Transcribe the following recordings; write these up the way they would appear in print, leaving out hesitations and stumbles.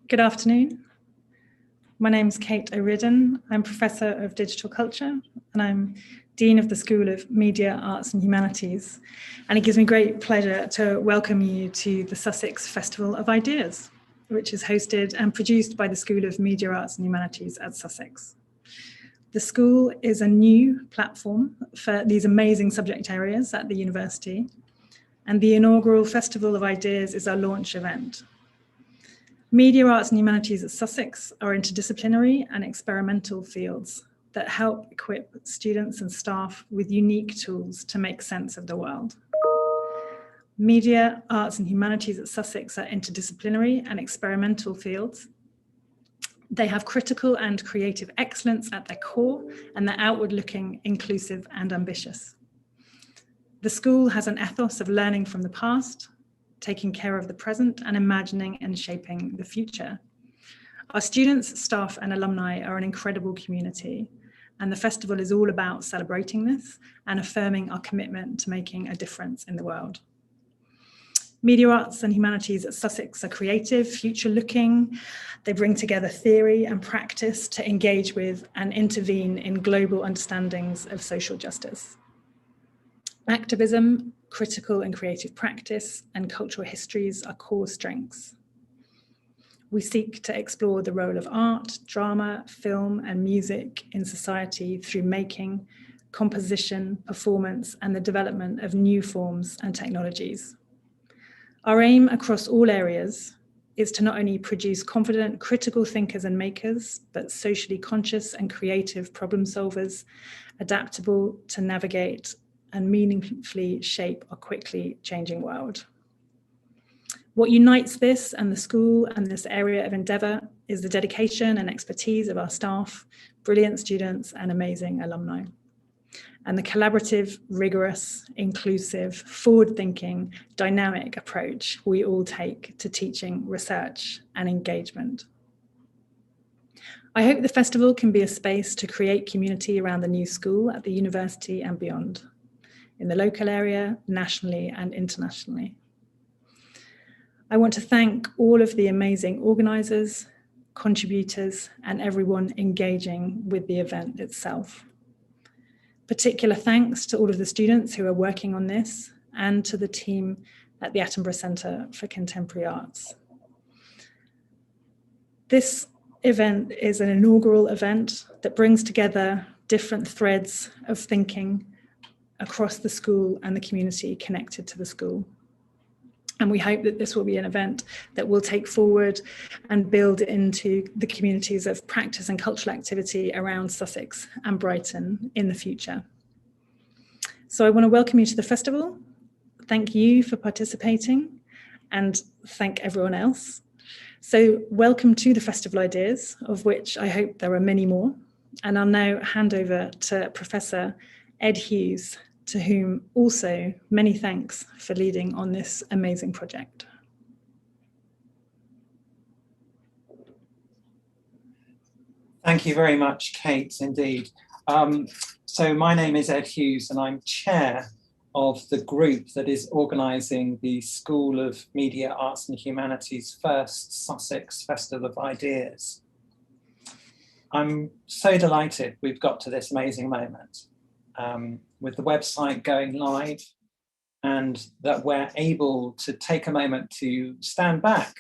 Good afternoon. My name's Kate O'Riordan. I'm Professor of Digital Culture and I'm Dean of the School of Media, Arts and Humanities. And it gives me great pleasure to welcome you to the Sussex Festival of Ideas, which is hosted and produced by the School of Media, Arts and Humanities at Sussex. The school is a new platform for these amazing subject areas at the university, and the inaugural Festival of Ideas is our launch event. Media, Arts and Humanities at Sussex are interdisciplinary and experimental fields that help equip students and staff with unique tools to make sense of the world. Media, Arts and Humanities at Sussex are interdisciplinary and experimental fields. They have critical and creative excellence at their core, and they're outward-looking, inclusive and ambitious. The school has an ethos of learning from the past, taking care of the present and imagining and shaping the future. Our students, staff and alumni are an incredible community, and the festival is all about celebrating this and affirming our commitment to making a difference in the world. Media, Arts and Humanities at Sussex are creative, future-looking. They bring together theory and practice to engage with and intervene in global understandings of social justice. Activism, critical and creative practice, and cultural histories are core strengths. We seek to explore the role of art, drama, film, and music in society through making, composition, performance, and the development of new forms and technologies. Our aim across all areas is to not only produce confident, critical thinkers and makers, but socially conscious and creative problem solvers, adaptable to navigate and meaningfully shape our quickly changing world. What unites this and the school and this area of endeavour is the dedication and expertise of our staff, brilliant students and amazing alumni, and the collaborative, rigorous, inclusive, forward-thinking, dynamic approach we all take to teaching, research and engagement. I hope the festival can be a space to create community around the new school at the university and beyond, in the local area, nationally and internationally. I want to thank all of the amazing organisers, contributors, and everyone engaging with the event itself. Particular thanks to all of the students who are working on this and to the team at the Attenborough Centre for Contemporary Arts. This event is an inaugural event that brings together different threads of thinking across the school and the community connected to the school. And we hope that this will be an event that will take forward and build into the communities of practice and cultural activity around Sussex and Brighton in the future. So I want to welcome you to the festival. Thank you for participating and thank everyone else. So welcome to the Festival Ideas, of which I hope there are many more. And I'll now hand over to Professor Ed Hughes, to whom also many thanks for leading on this amazing project. Thank you very much, Kate, indeed. So my name is Ed Hughes and I'm chair of the group that is organising the School of Media, Arts and Humanities' first Sussex Festival of Ideas. I'm so delighted we've got to this amazing moment. With the website going live and that we're able to take a moment to stand back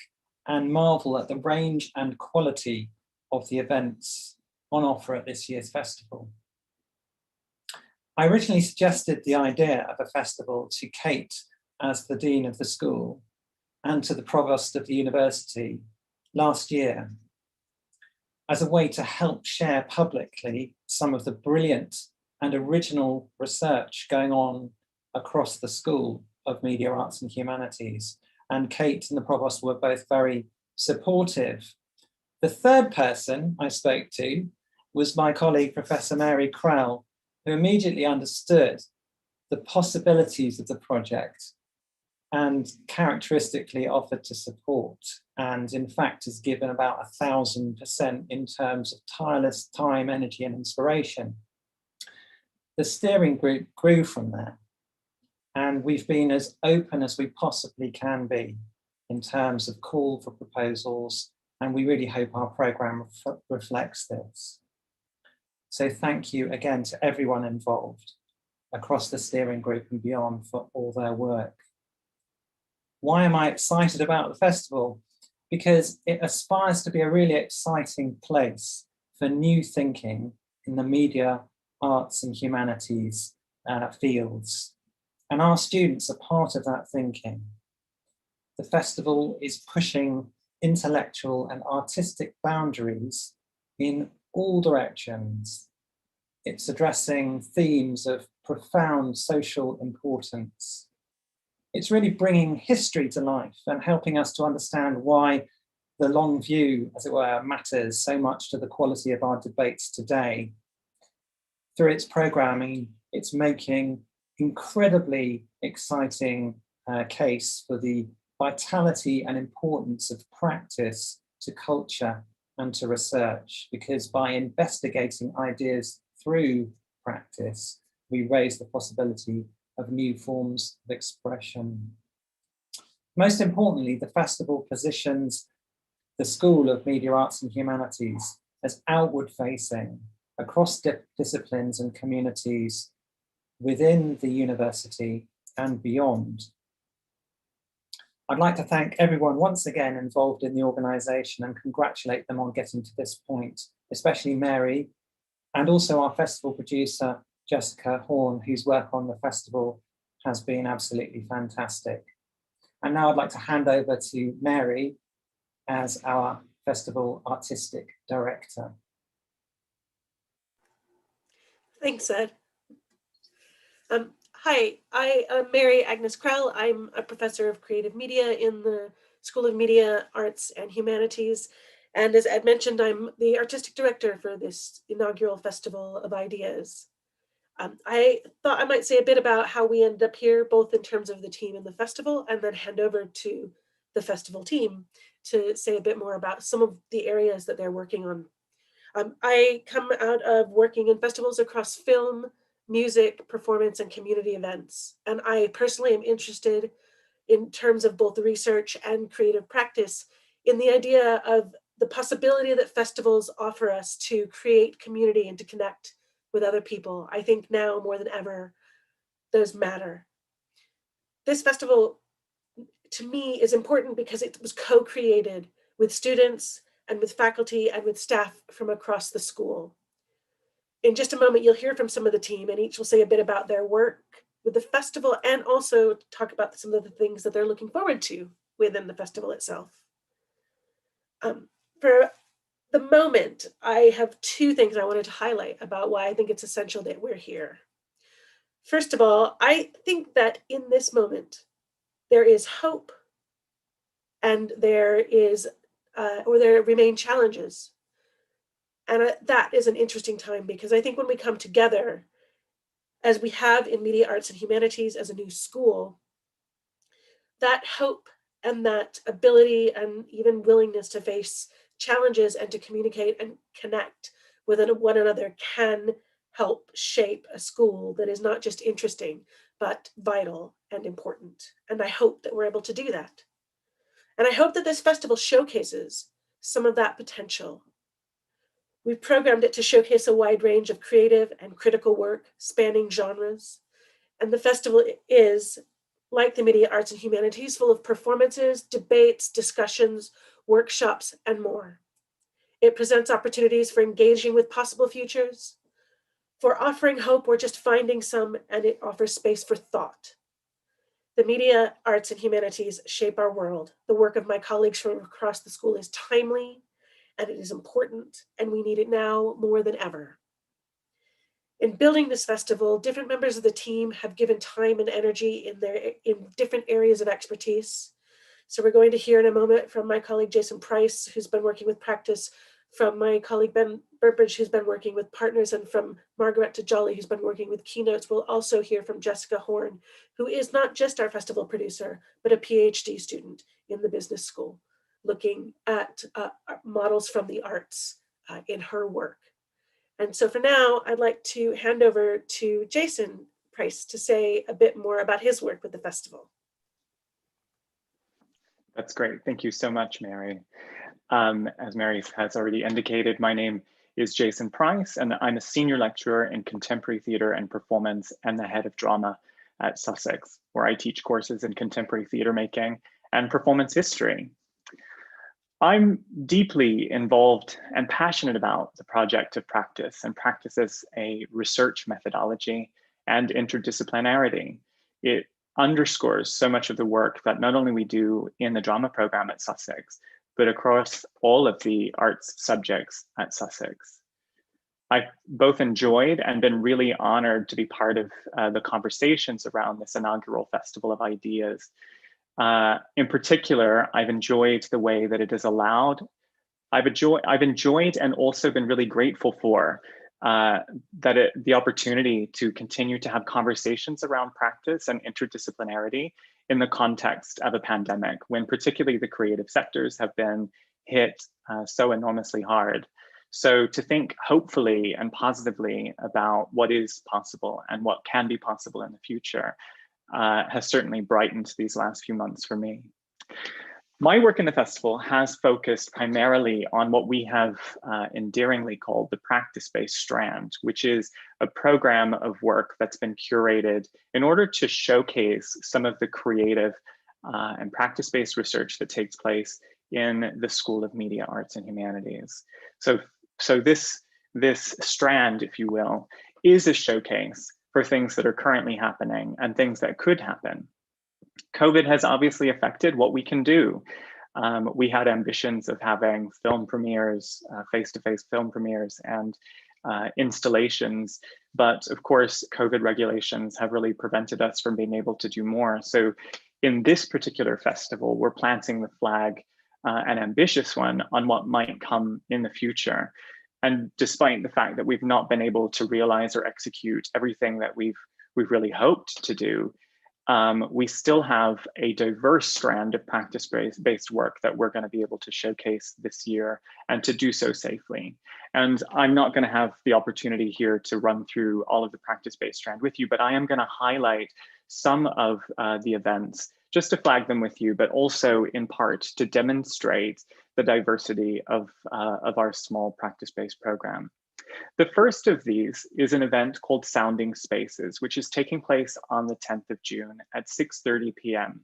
and marvel at the range and quality of the events on offer at this year's festival. I originally suggested the idea of a festival to Kate as the Dean of the school and to the Provost of the university last year as a way to help share publicly some of the brilliant and original research going on across the School of Media, Arts and Humanities. And Kate and the Provost were both very supportive. The third person I spoke to was my colleague, Professor Mary Krell, who immediately understood the possibilities of the project and characteristically offered to support, and in fact has given about 1,000% in terms of tireless time, energy and inspiration. The steering group grew from there, and we've been as open as we possibly can be in terms of call for proposals And we really hope our programme reflects this. So thank you again to everyone involved across the steering group and beyond for all their work. Why am I excited about the festival? Because it aspires to be a really exciting place for new thinking in the media, arts and humanities fields. And our students are part of that thinking. The festival is pushing intellectual and artistic boundaries in all directions. It's addressing themes of profound social importance. It's really bringing history to life and helping us to understand why the long view, as it were, matters so much to the quality of our debates today. Through its programming, it's making incredibly exciting case for the vitality and importance of practice to culture and to research, because by investigating ideas through practice, we raise the possibility of new forms of expression. Most importantly, the festival positions the School of Media Arts and Humanities as outward facing across disciplines and communities within the university and beyond. I'd like to thank everyone once again involved in the organisation and congratulate them on getting to this point, especially Mary, and also our festival producer, Jessica Horn, whose work on the festival has been absolutely fantastic. And now I'd like to hand over to Mary as our festival artistic director. Thanks, Ed. Hi, I am Mary Agnes Krell. I'm a professor of creative media in the School of Media, Arts and Humanities. And as Ed mentioned, I'm the artistic director for this inaugural Festival of Ideas. I thought I might say a bit about how we ended up here, both in terms of the team and the festival, and then hand over to the festival team to say a bit more about some of the areas that they're working on. I come out of working in festivals across film, music, performance, and community events. And I personally am interested in terms of both the research and creative practice in the idea of the possibility that festivals offer us to create community and to connect with other people. I think now more than ever, those matter. This festival, to me, is important because it was co-created with students and with faculty and with staff from across the school. In just a moment, you'll hear from some of the team, and each will say a bit about their work with the festival and also talk about some of the things that they're looking forward to within the festival itself. For the moment, I have two things I wanted to highlight about why I think it's essential that we're here. First of all, I think that in this moment, there is hope and there remain challenges. And that is an interesting time, because I think when we come together, as we have in Media Arts and Humanities as a new school, that hope and that ability and even willingness to face challenges and to communicate and connect with one another can help shape a school that is not just interesting, but vital and important. And I hope that we're able to do that. And I hope that this festival showcases some of that potential. We've programmed it to showcase a wide range of creative and critical work spanning genres. And the festival is, like the Media Arts and Humanities, full of performances, debates, discussions, workshops, and more. It presents opportunities for engaging with possible futures, for offering hope or just finding some, and it offers space for thought. The Media Arts and Humanities shape our world. The work of my colleagues from across the school is timely, and it is important, and we need it now more than ever. In building this festival, different members of the team have given time and energy in different areas of expertise. So we're going to hear in a moment from my colleague Jason Price, who's been working with practice, from my colleague Ben Burbridge, who's been working with partners, and from Margaret Jolly, who's been working with keynotes. We'll also hear from Jessica Horn, who is not just our festival producer, but a PhD student in the business school, looking at models from the arts in her work. And so for now, I'd like to hand over to Jason Price to say a bit more about his work with the festival. That's great. Thank you so much, Mary. As Mary has already indicated, my name is Jason Price, and I'm a senior lecturer in contemporary theatre and performance and the head of drama at Sussex, where I teach courses in contemporary theatre making and performance history. I'm deeply involved and passionate about the project of practice and practice as a research methodology and interdisciplinarity. It underscores so much of the work that not only we do in the drama program at Sussex, but across all of the arts subjects at Sussex. I've both enjoyed and been really honored to be part of the conversations around this inaugural Festival of Ideas. In particular, I've enjoyed the way that it has allowed, I've enjoyed and also been really grateful for the opportunity to continue to have conversations around practice and interdisciplinarity in the context of a pandemic, when particularly the creative sectors have been hit so enormously hard. So to think hopefully and positively about what is possible and what can be possible in the future has certainly brightened these last few months for me. My work in the festival has focused primarily on what we have endearingly called the practice-based strand, which is a program of work that's been curated in order to showcase some of the creative and practice-based research that takes place in the School of Media, Arts and Humanities. So this strand, if you will, is a showcase for things that are currently happening and things that could happen. COVID has obviously affected what we can do. We had ambitions of having film premieres, face-to-face film premieres and installations, but of course, COVID regulations have really prevented us from being able to do more. So in this particular festival, we're planting the flag, an ambitious one, on what might come in the future. And despite the fact that we've not been able to realize or execute everything that we've really hoped to do, we still have a diverse strand of practice-based work that we're going to be able to showcase this year and to do so safely. And I'm not going to have the opportunity here to run through all of the practice-based strand with you, but I am going to highlight some of the events just to flag them with you, but also in part to demonstrate the diversity of our small practice-based program. The first of these is an event called Sounding Spaces, which is taking place on the 10th of June at 6:30 p.m.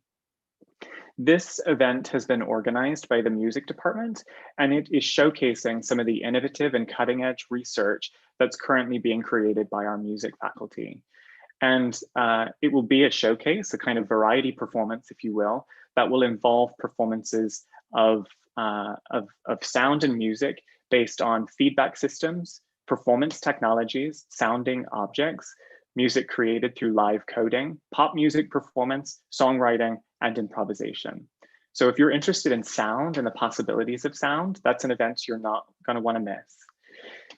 This event has been organized by the music department, and it is showcasing some of the innovative and cutting edge research that's currently being created by our music faculty. And it will be a showcase, a kind of variety performance, if you will, that will involve performances of sound and music based on feedback systems, performance technologies, sounding objects, music created through live coding, pop music performance, songwriting, and improvisation. So if you're interested in sound and the possibilities of sound, that's an event you're not going to want to miss.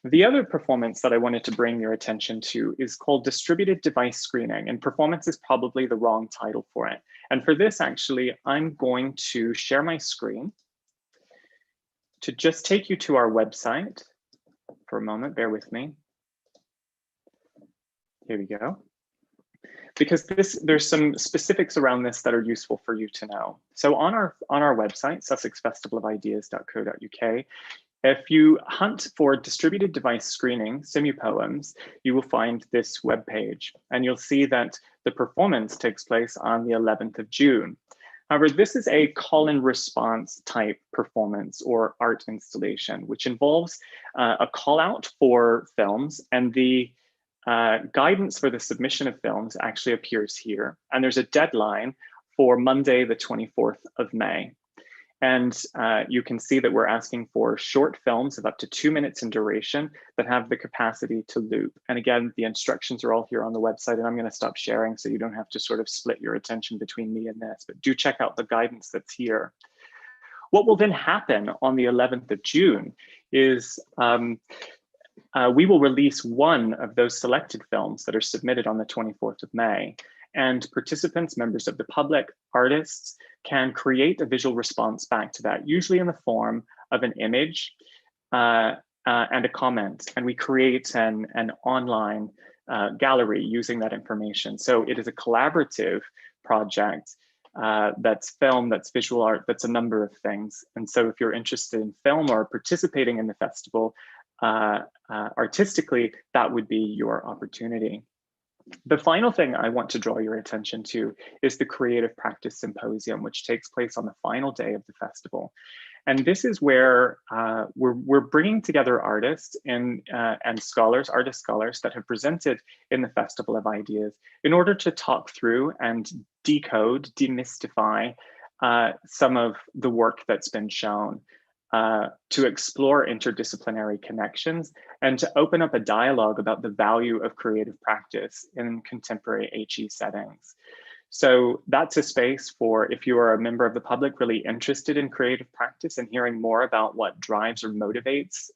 The other performance that I wanted to bring your attention to is called Distributed Device Screening, and performance is probably the wrong title for it. And for this, actually, I'm going to share my screen to just take you to our website for a moment. Bear with me. Here we go. Because there's some specifics around this that are useful for you to know. So on our website, sussexfestivalofideas.co.uk, if you hunt for distributed device screening, Simupoems, you will find this webpage, and you'll see that the performance takes place on the 11th of June. However, this is a call and response type performance or art installation, which involves a call out for films, and the guidance for the submission of films actually appears here. And there's a deadline for Monday, the 24th of May. And you can see that we're asking for short films of up to 2 minutes in duration that have the capacity to loop. And again, the instructions are all here on the website, and I'm going to stop sharing so you don't have to sort of split your attention between me and this, but do check out the guidance that's here. What will then happen on the 11th of June is we will release one of those selected films that are submitted on the 24th of May. And participants, members of the public, artists, can create a visual response back to that, usually in the form of an image and a comment. And we create an online gallery using that information. So it is a collaborative project that's film, that's visual art, that's a number of things. And so if you're interested in film or participating in the festival artistically, that would be your opportunity. The final thing I want to draw your attention to is the Creative Practice Symposium, which takes place on the final day of the festival. And this is where we're bringing together artists and scholars, artist scholars that have presented in the Festival of Ideas in order to talk through and decode, demystify some of the work that's been shown, to explore interdisciplinary connections and to open up a dialogue about the value of creative practice in contemporary HE settings. So that's a space for, if you are a member of the public really interested in creative practice and hearing more about what drives or motivates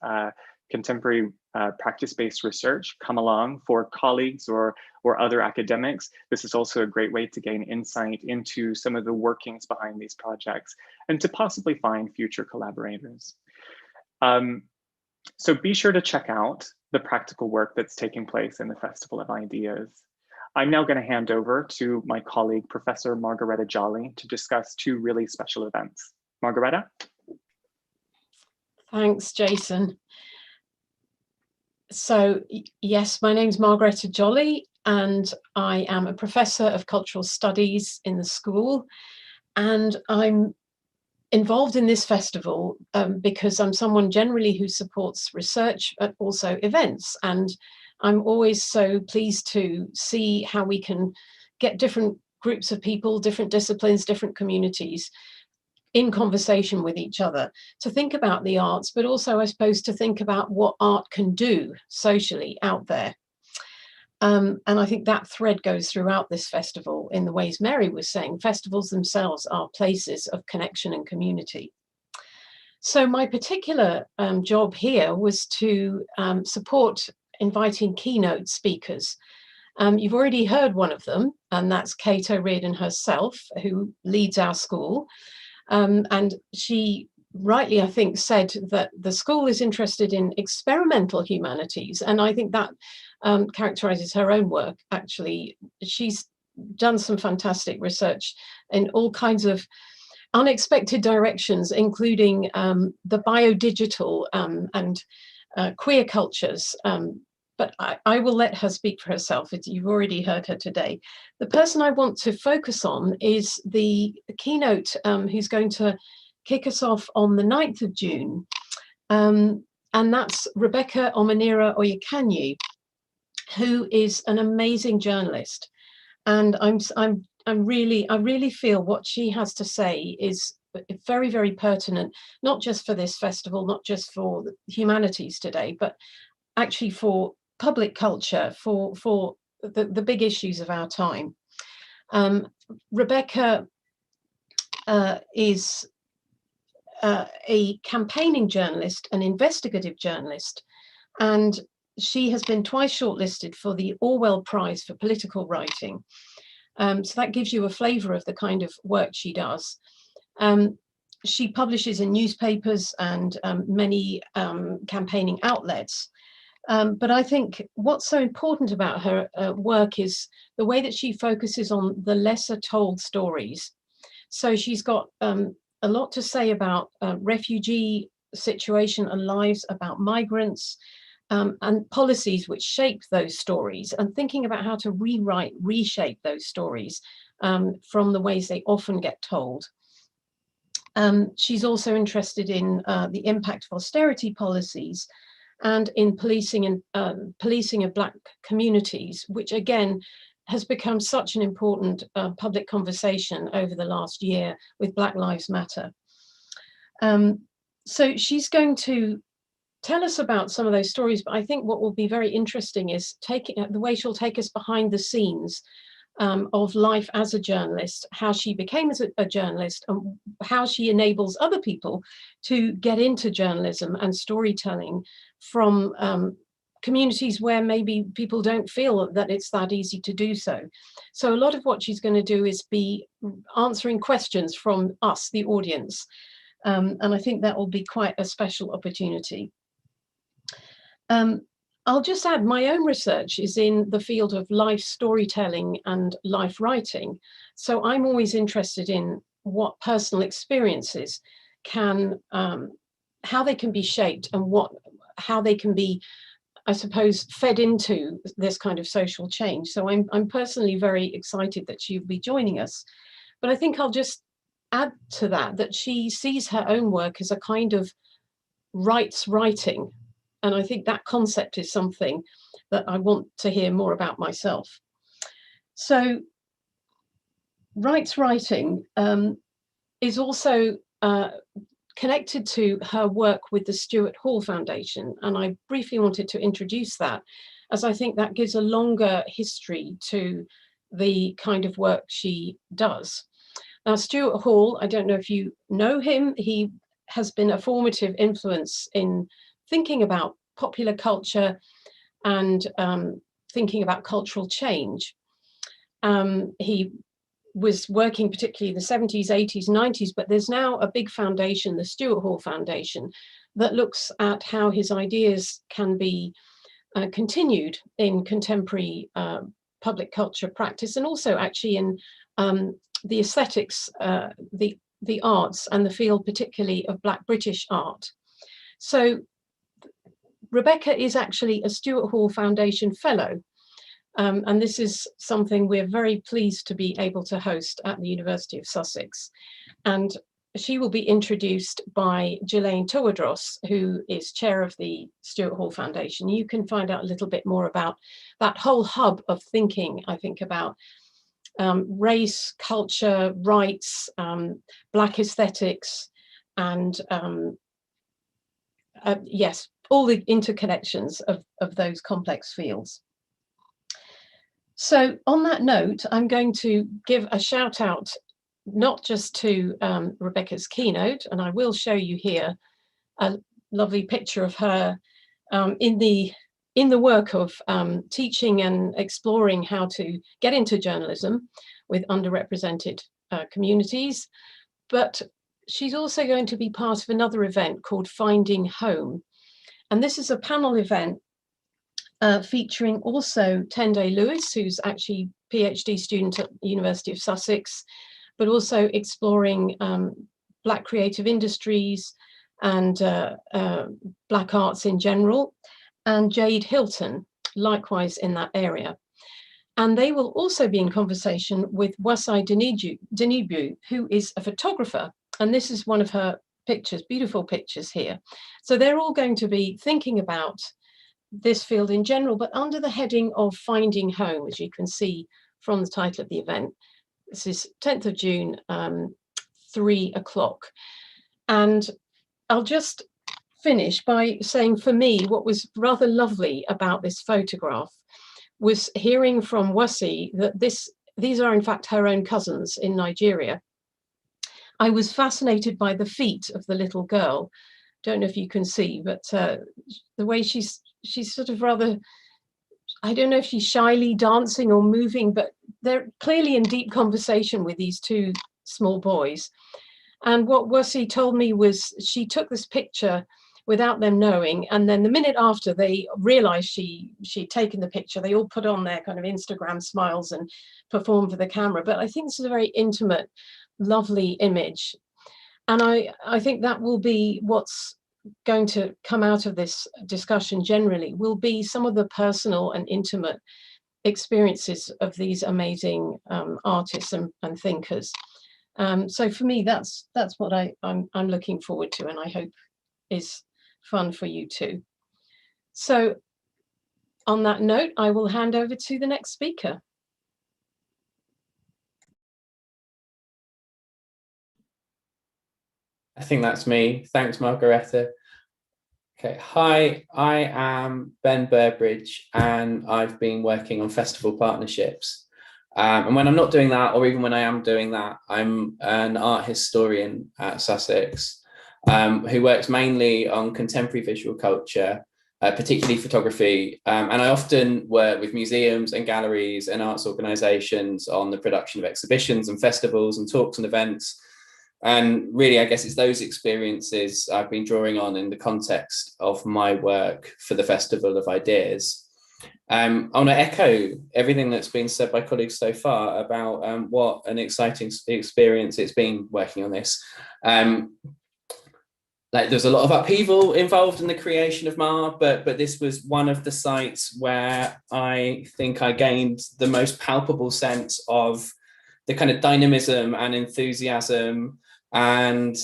contemporary practice-based research, come along. For colleagues or other academics, this is also a great way to gain insight into some of the workings behind these projects and to possibly find future collaborators. So be sure to check out the practical work that's taking place in the Festival of Ideas. I'm now going to hand over to my colleague, Professor Margaret Jolly, to discuss two really special events. Margaret? Thanks, Jason. So yes, my name's Margaret Jolly, and I am a professor of cultural studies in the school. And I'm involved in this festival because I'm someone generally who supports research, but also events. And I'm always so pleased to see how we can get different groups of people, different disciplines, different communities in conversation with each other to think about the arts, but also, I suppose, to think about what art can do socially out there. And I think that thread goes throughout this festival in the ways Mary was saying. Festivals themselves are places of connection and community. So my particular job here was to support inviting keynote speakers. You've already heard one of them, and that's Kate O'Riordan herself, who leads our school. And she rightly, I think, said that the school is interested in experimental humanities. And I think that characterizes her own work, actually. She's done some fantastic research in all kinds of unexpected directions, including the biodigital and queer cultures. But I will let her speak for herself. You've already heard her today. The person I want to focus on is the keynote who's going to kick us off on the 9th of June. And that's Rebecca Omonira Oyekanyi, who is an amazing journalist. And I really feel what she has to say is very, very pertinent, not just for this festival, not just for the humanities today, but actually for public culture, for the big issues of our time. Rebecca is a campaigning journalist, an investigative journalist, and she has been twice shortlisted for the Orwell Prize for political writing. So that gives you a flavour of the kind of work she does. She publishes in newspapers and many campaigning outlets. But I think what's so important about her work is the way that she focuses on the lesser told stories. So she's got a lot to say about refugee situation and lives, about migrants, and policies which shape those stories, and thinking about how to reshape those stories from the ways they often get told. She's also interested in the impact of austerity policies and in policing of Black communities, which again has become such an important public conversation over the last year with Black Lives Matter. So she's going to tell us about some of those stories, but I think what will be very interesting is the way she'll take us behind the scenes of life as a journalist, how she became a journalist, and how she enables other people to get into journalism and storytelling from communities where maybe people don't feel that it's that easy to do so. So a lot of what she's going to do is be answering questions from us, the audience. And I think that will be quite a special opportunity. I'll just add, my own research is in the field of life storytelling and life writing. So I'm always interested in what personal experiences can, how they can be shaped and how they can be, I suppose, fed into this kind of social change. So I'm personally very excited that she'll be joining us. But I think I'll just add to that she sees her own work as a kind of rights writing. And I think that concept is something that I want to hear more about myself. So rights writing is also connected to her work with the Stuart Hall Foundation. And I briefly wanted to introduce that, as I think that gives a longer history to the kind of work she does. Now, Stuart Hall, I don't know if you know him, he has been a formative influence in thinking about popular culture and thinking about cultural change. He was working particularly in the 70s, 80s, 90s, but there's now a big foundation, the Stuart Hall Foundation, that looks at how his ideas can be continued in contemporary public culture practice, and also actually in the aesthetics, the arts, and the field particularly of Black British art. So Rebecca is actually a Stuart Hall Foundation Fellow, and this is something we're very pleased to be able to host at the University of Sussex. And she will be introduced by Ghislaine Tewodros, who is chair of the Stuart Hall Foundation. You can find out a little bit more about that whole hub of thinking, I think, about race, culture, rights, Black aesthetics, and yes, all the interconnections of those complex fields. So on that note, I'm going to give a shout out not just to Rebecca's keynote, and I will show you here a lovely picture of her in the work of teaching and exploring how to get into journalism with underrepresented communities, but she's also going to be part of another event called Finding Home. And this is a panel event featuring also Tende Lewis, who's actually a PhD student at the University of Sussex, but also exploring Black creative industries and Black arts in general, and Jade Hilton, likewise in that area. And they will also be in conversation with Wasai Dinibu, who is a photographer. And this is one of her pictures, beautiful pictures here. So they're all going to be thinking about this field in general, but under the heading of Finding Home, as you can see from the title of the event. This is 10th of June, 3 o'clock. And I'll just finish by saying, for me, what was rather lovely about this photograph was hearing from Wasi that these are in fact her own cousins in Nigeria. I was fascinated by the feet of the little girl. Don't know if you can see, but the way she's sort of rather, I don't know if she's shyly dancing or moving, but they're clearly in deep conversation with these two small boys. And what Wasi told me was she took this picture without them knowing, and then the minute after they realized she'd taken the picture, they all put on their kind of Instagram smiles and performed for the camera. But I think this is a very intimate, lovely image. And I think that will be what's going to come out of this discussion generally, will be some of the personal and intimate experiences of these amazing artists and thinkers. So for me, that's what I'm looking forward to, and I hope is fun for you too. So on that note, I will hand over to the next speaker. I think that's me. Thanks, Margareta. Okay, hi, I am Ben Burbridge, and I've been working on festival partnerships. And when I'm not doing that, or even when I am doing that, I'm an art historian at Sussex, who works mainly on contemporary visual culture, particularly photography. And I often work with museums and galleries and arts organisations on the production of exhibitions and festivals and talks and events. And really, I guess it's those experiences I've been drawing on in the context of my work for the Festival of Ideas. I want to echo everything that's been said by colleagues so far about what an exciting experience it's been working on this. Like, there's a lot of upheaval involved in the creation of MAR, but this was one of the sites where I think I gained the most palpable sense of the kind of dynamism and enthusiasm and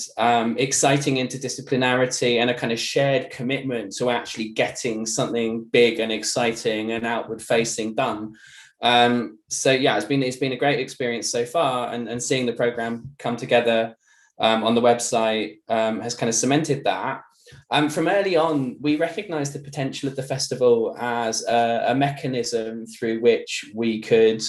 exciting interdisciplinarity and a kind of shared commitment to actually getting something big and exciting and outward facing done. So yeah, it's been a great experience so far, and seeing the program come together on the website has kind of cemented that. From early on, we recognised the potential of the festival as a mechanism through which we could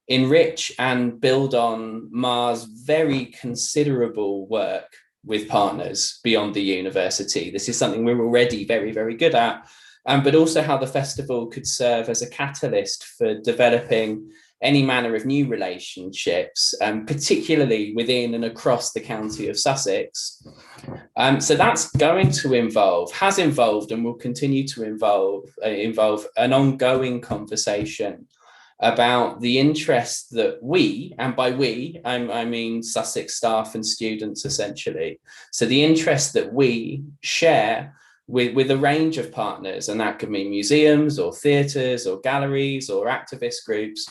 enrich and build on MAR's very considerable work with partners beyond the university. This is something we're already very, very good at, but also how the festival could serve as a catalyst for developing any manner of new relationships, particularly within and across the county of Sussex. So that's going to has involved and will continue to involve an ongoing conversation about the interest that we, and by we, I mean Sussex staff and students essentially. So the interest that we share with a range of partners, and that could mean museums or theatres or galleries or activist groups,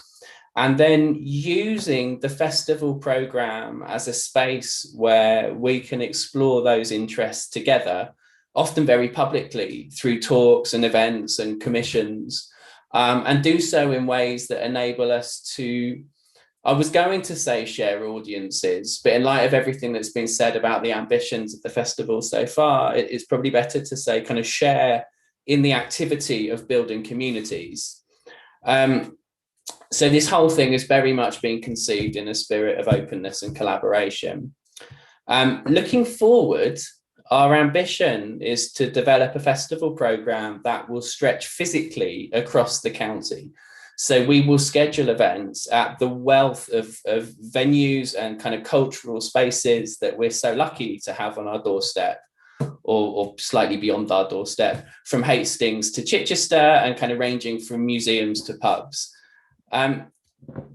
and then using the festival programme as a space where we can explore those interests together, often very publicly through talks and events and commissions, and do so in ways that enable us to, I was going to say share audiences, but in light of everything that's been said about the ambitions of the festival so far, it's probably better to say kind of share in the activity of building communities. So this whole thing is very much being conceived in a spirit of openness and collaboration. Looking forward, our ambition is to develop a festival programme that will stretch physically across the county. So we will schedule events at the wealth of venues and kind of cultural spaces that we're so lucky to have on our doorstep, or slightly beyond our doorstep, from Hastings to Chichester and kind of ranging from museums to pubs.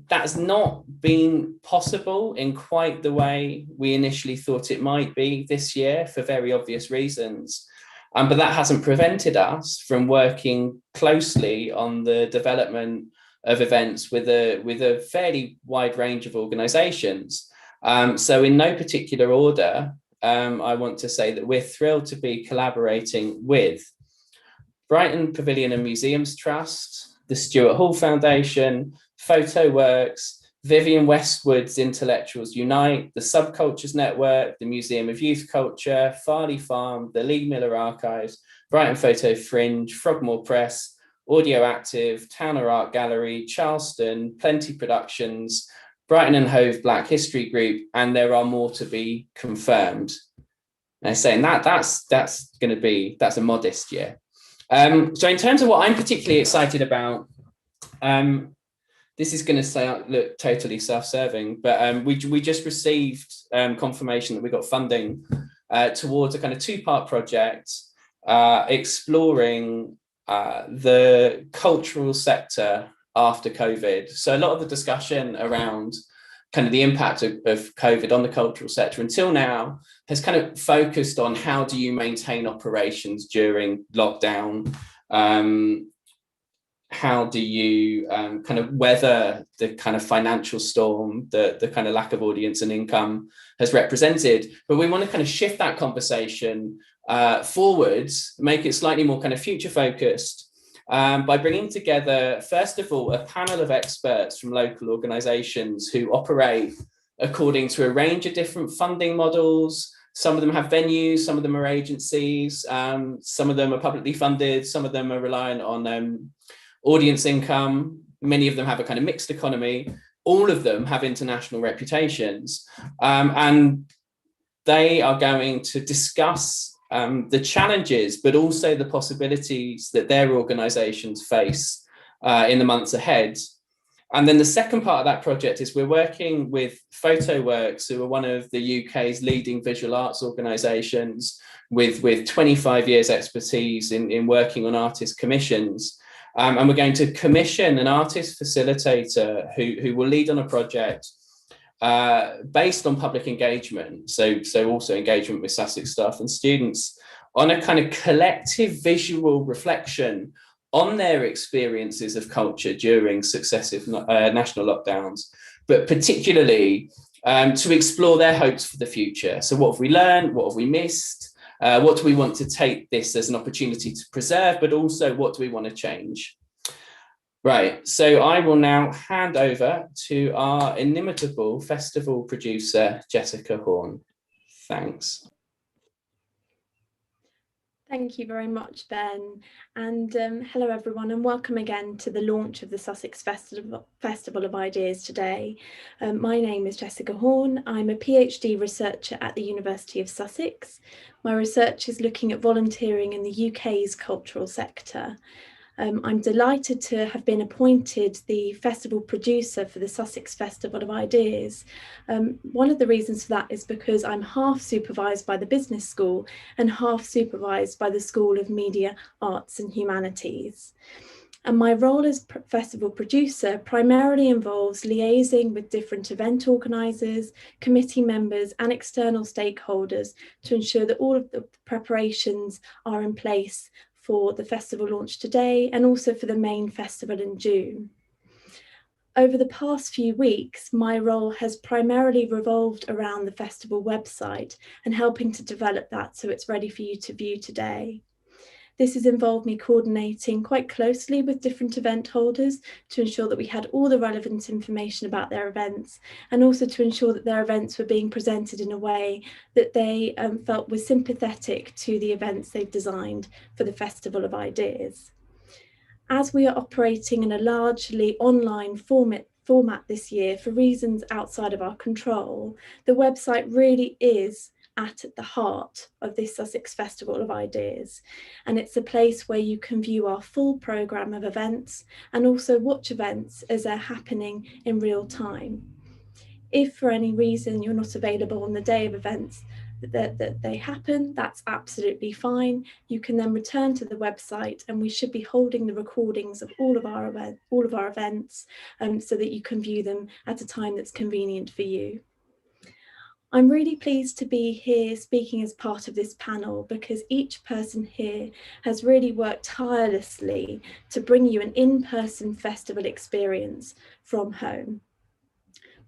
That's not been possible in quite the way we initially thought it might be this year for very obvious reasons. But that hasn't prevented us from working closely on the development of events with a fairly wide range of organisations. So in no particular order, I want to say that we're thrilled to be collaborating with Brighton Pavilion and Museums Trust, the Stuart Hall Foundation, PhotoWorks, Vivienne Westwood's Intellectuals Unite, the Subcultures Network, the Museum of Youth Culture, Farley Farm, the Lee Miller Archives, Brighton Photo Fringe, Frogmore Press, Audio Active, Towner Art Gallery, Charleston, Plenty Productions, Brighton and Hove Black History Group, and there are more to be confirmed. And saying that's a modest year. So in terms of what I'm particularly excited about, this is going to look totally self-serving, but we just received confirmation that we got funding towards a kind of two-part project exploring the cultural sector after COVID. So a lot of the discussion around kind of the impact of COVID on the cultural sector until now has kind of focused on how do you maintain operations during lockdown, how do you kind of weather the kind of financial storm that the kind of lack of audience and income has represented. But we want to kind of shift that conversation forwards, make it slightly more kind of future focused, by bringing together, first of all, a panel of experts from local organisations who operate according to a range of different funding models. Some of them have venues, some of them are agencies, some of them are publicly funded, some of them are reliant on audience income. Many of them have a kind of mixed economy. All of them have international reputations. And they are going to discuss the challenges, but also the possibilities that their organisations face in the months ahead. And then the second part of that project is we're working with PhotoWorks, who are one of the UK's leading visual arts organisations with 25 years expertise in working on artist commissions. And we're going to commission an artist facilitator who will lead on a project based on public engagement. So also engagement with Sussex staff and students on a kind of collective visual reflection on their experiences of culture during successive national lockdowns, but particularly to explore their hopes for the future. So what have we learned? What have we missed? What do we want to take this as an opportunity to preserve, but also what do we want to change? Right, so I will now hand over to our inimitable festival producer, Jessica Horn. Thanks. Thank you very much, Ben. And hello, everyone, and welcome again to the launch of the Sussex Festival of Ideas today. My name is Jessica Horn. I'm a PhD researcher at the University of Sussex. My research is looking at volunteering in the UK's cultural sector. I'm delighted to have been appointed the festival producer for the Sussex Festival of Ideas. One of the reasons for that is because I'm half supervised by the business school and half supervised by the School of Media, Arts and Humanities. And my role as festival producer primarily involves liaising with different event organisers, committee members and external stakeholders to ensure that all of the preparations are in place for the festival launch today and also for the main festival in June. Over the past few weeks, my role has primarily revolved around the festival website and helping to develop that so it's ready for you to view today. This has involved me coordinating quite closely with different event holders to ensure that we had all the relevant information about their events and also to ensure that their events were being presented in a way that they felt was sympathetic to the events they've designed for the Festival of Ideas. As we are operating in a largely online format this year for reasons outside of our control, the website really is at the heart of this Sussex Festival of Ideas. And it's a place where you can view our full programme of events and also watch events as they're happening in real time. If for any reason you're not available on the day of events that they happen, that's absolutely fine. You can then return to the website and we should be holding the recordings of all of our events so that you can view them at a time that's convenient for you. I'm really pleased to be here speaking as part of this panel because each person here has really worked tirelessly to bring you an in-person festival experience from home.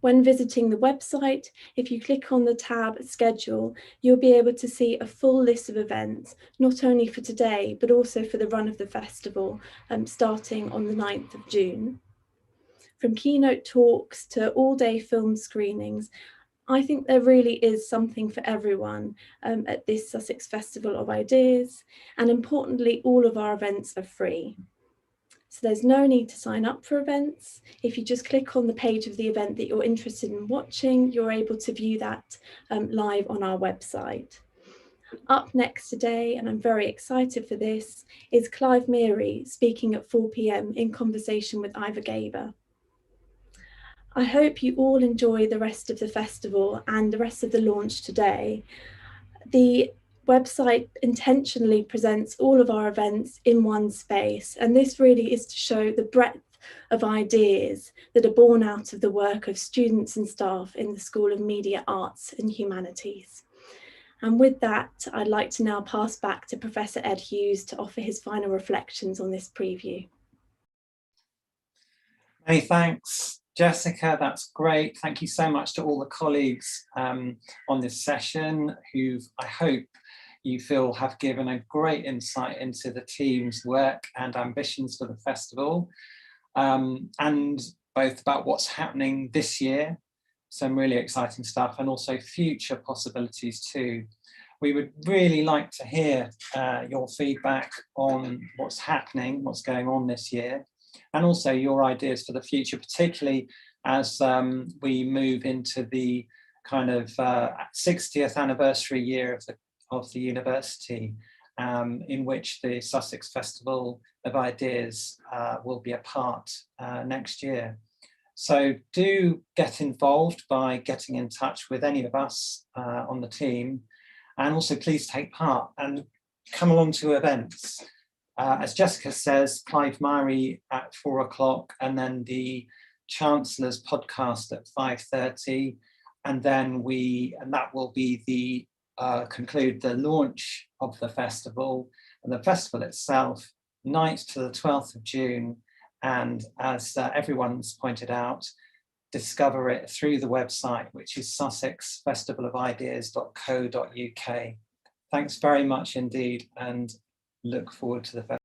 When visiting the website, if you click on the tab Schedule, you'll be able to see a full list of events, not only for today, but also for the run of the festival, starting on the 9th of June. From keynote talks to all-day film screenings, I think there really is something for everyone at this Sussex Festival of Ideas, and importantly, all of our events are free. So there's no need to sign up for events. If you just click on the page of the event that you're interested in watching, you're able to view that live on our website. Up next today, and I'm very excited for this, is Clive Meary speaking at 4 p.m. in conversation with Ivor Gaber. I hope you all enjoy the rest of the festival and the rest of the launch today. The website intentionally presents all of our events in one space, and this really is to show the breadth of ideas that are born out of the work of students and staff in the School of Media, Arts and Humanities. And with that, I'd like to now pass back to Professor Ed Hughes to offer his final reflections on this preview. Many thanks, Jessica, that's great. Thank you so much to all the colleagues on this session who I hope you feel have given a great insight into the team's work and ambitions for the festival, and both about what's happening this year, some really exciting stuff, and also future possibilities too. We would really like to hear your feedback on what's happening, what's going on this year, and also your ideas for the future, particularly as we move into the kind of 60th anniversary year of the university, in which the Sussex Festival of Ideas will be a part next year. So do get involved by getting in touch with any of us on the team, and also please take part and come along to events. As Jessica says, Clive Murray at 4 o'clock, and then the Chancellor's podcast at 5:30, and then that will be the conclude the launch of the festival, and the festival itself, 9th to the 12th of June. And as everyone's pointed out, discover it through the website, which is sussexfestivalofideas.co.uk. Thanks very much indeed, and look forward to the festival.